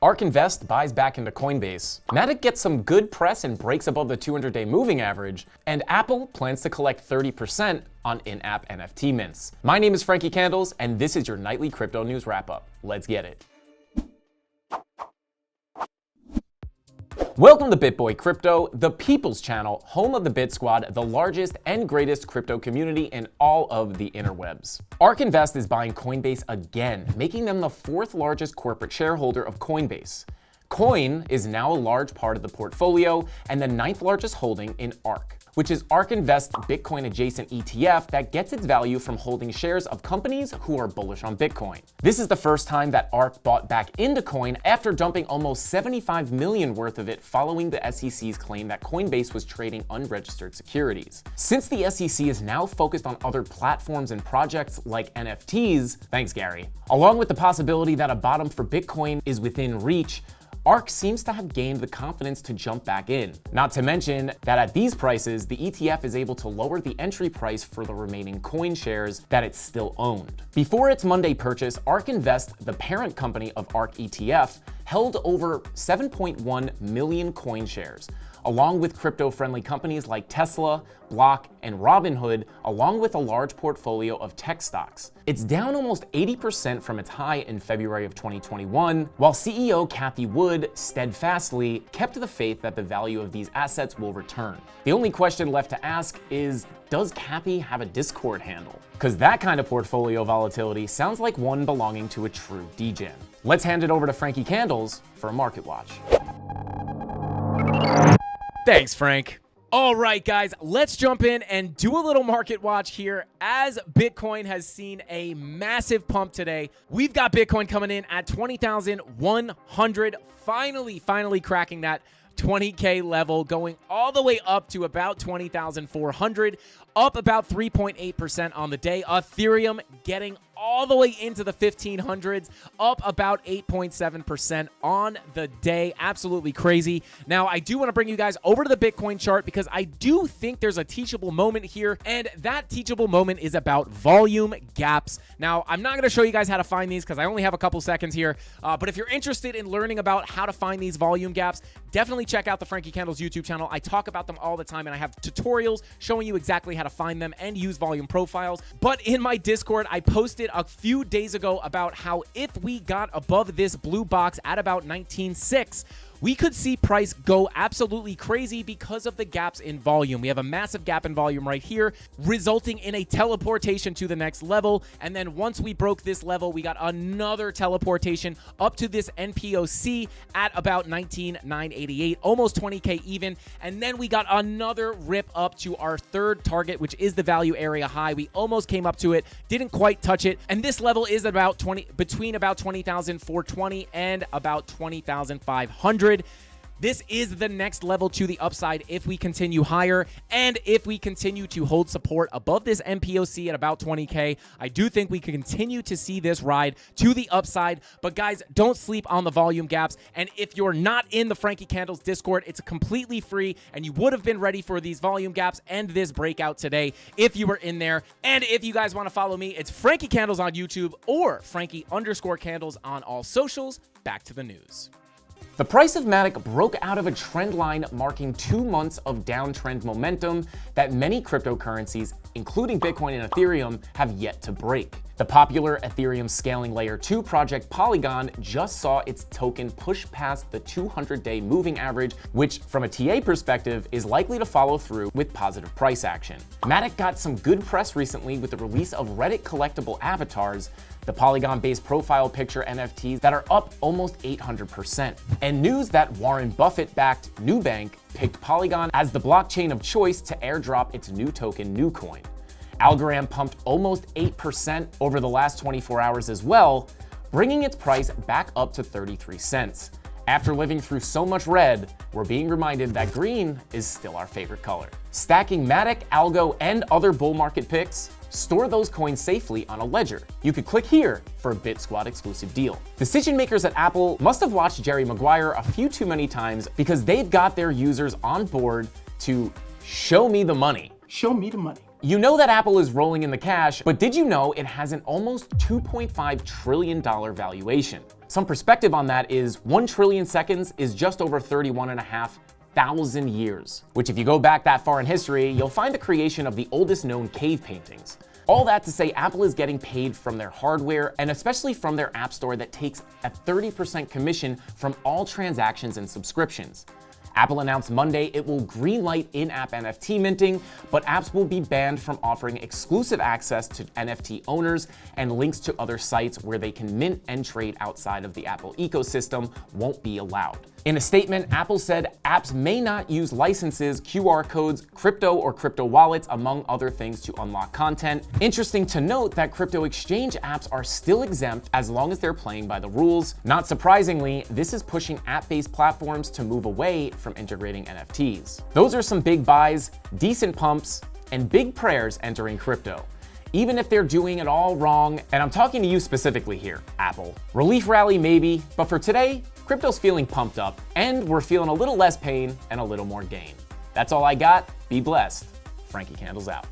ARK Invest buys back into Coinbase. Matic gets some good press and breaks above the 200-day moving average. And Apple plans to collect 30% on in-app NFT mints. My name is Frankie Candles, and this is your nightly crypto news wrap-up. Let's get it. Welcome to BitBoy Crypto, the people's channel, home of the BitSquad, the largest and greatest crypto community in all of the interwebs. ARK Invest is buying Coinbase again, making them the fourth largest corporate shareholder of Coinbase. Coin is now a large part of the portfolio and the ninth largest holding in ARK, which is ARK Invest's Bitcoin adjacent ETF that gets its value from holding shares of companies who are bullish on Bitcoin. This is the first time that ARK bought back into Coin after dumping almost $75 million worth of it following the SEC's claim that Coinbase was trading unregistered securities. Since the SEC is now focused on other platforms and projects like NFTs, thanks Gary, along with the possibility that a bottom for Bitcoin is within reach, ARK seems to have gained the confidence to jump back in. Not to mention that at these prices, the ETF is able to lower the entry price for the remaining coin shares that it still owned. Before its Monday purchase, ARK Invest, the parent company of ARK ETF, held over 7.1 million coin shares, along with crypto-friendly companies like Tesla, Block, and Robinhood, along with a large portfolio of tech stocks. It's down almost 80% from its high in February of 2021, while CEO Cathie steadfastly kept the faith that the value of these assets will return. The only question left to ask is, does Cathie have a Discord handle? Because that kind of portfolio volatility sounds like one belonging to a true degen. Let's hand it over to Frankie Candles for a market watch. Thanks, Frank. All right, guys, let's jump in and do a little market watch here as Bitcoin has seen a massive pump today. We've got Bitcoin coming in at 20,100, finally cracking that 20K level, going all the way up to about 20,400, up about 3.8% on the day. Ethereum getting all the way into the 1500s, up about 8.7% on the day. Absolutely crazy. Now, I do want to bring you guys over to the Bitcoin chart because I do think there's a teachable moment here, and that teachable moment is about volume gaps. Now, I'm not going to show you guys how to find these because I only have a couple seconds here, but if you're interested in learning about how to find these volume gaps, definitely check out the Frankie Candles YouTube channel. I talk about them all the time, and I have tutorials showing you exactly how to find them and use volume profiles. But in my Discord, I posted a few days ago about how if we got above this blue box at about 19.6, we could see price go absolutely crazy because of the gaps in volume. We have a massive gap in volume right here, resulting in a teleportation to the next level. And then once we broke this level, we got another teleportation up to this NPOC at about 19,988, almost 20K even. And then we got another rip up to our third target, which is the value area high. We almost came up to it, didn't quite touch it. And this level is about between about 20,420 and about 20,500. This is the next level to the upside if we continue higher, and if we continue to hold support above this MPOC at about 20K, I do think we can continue to see this ride to the upside. But guys, don't sleep on the volume gaps. And if you're not in the Frankie Candles Discord, it's completely free, and you would have been ready for these volume gaps and this breakout today if you were in there. And if you guys want to follow me, it's Frankie Candles on YouTube or Frankie_Candles on all socials. Back to the news. The price of Matic broke out of a trend line marking 2 months of downtrend momentum that many cryptocurrencies, including Bitcoin and Ethereum, have yet to break. The popular Ethereum scaling layer 2 project Polygon just saw its token push past the 200-day moving average, which from a TA perspective is likely to follow through with positive price action. Matic got some good press recently with the release of Reddit collectible avatars, the Polygon-based profile picture NFTs that are up almost 800%, and news that Warren Buffett-backed Nubank picked Polygon as the blockchain of choice to airdrop its new token, Nucoin. Algorand pumped almost 8% over the last 24 hours as well, bringing its price back up to 33 cents. After living through so much red, we're being reminded that green is still our favorite color. Stacking Matic, Algo, and other bull market picks, store those coins safely on a ledger. You could click here for a BitSquad exclusive deal. Decision makers at Apple must have watched Jerry Maguire a few too many times because they've got their users on board to show me the money. Show me the money. You know that Apple is rolling in the cash, but did you know it has an almost $2.5 trillion valuation? Some perspective on that is 1 trillion seconds is just over 31,500 years, which if you go back that far in history, you'll find the creation of the oldest known cave paintings. All that to say, Apple is getting paid from their hardware and especially from their App Store that takes a 30% commission from all transactions and subscriptions. Apple announced Monday it will greenlight in-app NFT minting, but apps will be banned from offering exclusive access to NFT owners, and links to other sites where they can mint and trade outside of the Apple ecosystem won't be allowed. In a statement, Apple said apps may not use licenses, QR codes, crypto or crypto wallets, among other things, to unlock content. Interesting to note that crypto exchange apps are still exempt as long as they're playing by the rules. Not surprisingly, this is pushing app-based platforms to move away from integrating NFTs. Those are some big buys, decent pumps, and big prayers entering crypto, even if they're doing it all wrong. And I'm talking to you specifically here, Apple. Relief rally maybe, but for today, crypto's feeling pumped up, and we're feeling a little less pain and a little more gain. That's all I got. Be blessed. Frankie Candles out.